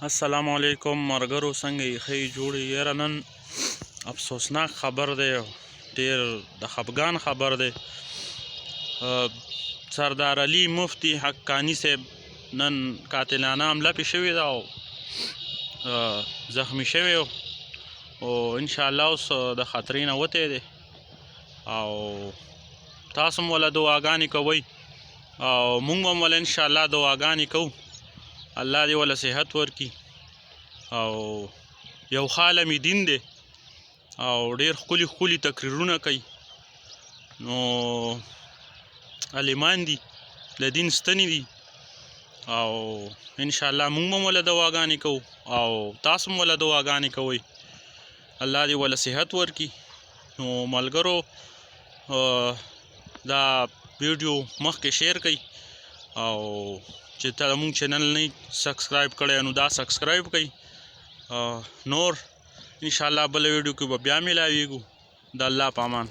السلام علیکم مرګرو، څنګه یې؟ ښه جوړ یاره. نن افسوسناک خبر دی، ډېر د خفګان خبر دی. سردار علي مفتی حقانی صاحب نن قاتلانه حمله پې شوې ده او زخمی شوی او انشاءالله اوس د خطرې نه وتی دی او تاسو هم وله دعاګانې کوئ او موږ هم وله انشاءالله دعاګانې کوو. الله دې وله صحت ورکړي او یو ښه عالمي دین دی او ډېر ښکلي ښکلي تقریرونه کوي. نو عالمان دي، د دین ستنې دي او انشاءالله موږ هم وله دعاګانې کوو او تاسو هم وله دعاګانې کوئ. الله دې وله صحت ورکړي. نو ملګرو، دا ویډیو مخکې شیر کړئ او چې ته زموږ چینل نه سبسکرایب کړی نو دا سبسکرایب کړئ. نور انشاءالله بله ویډیو کې به بیا میلاویږو. د الله په امان.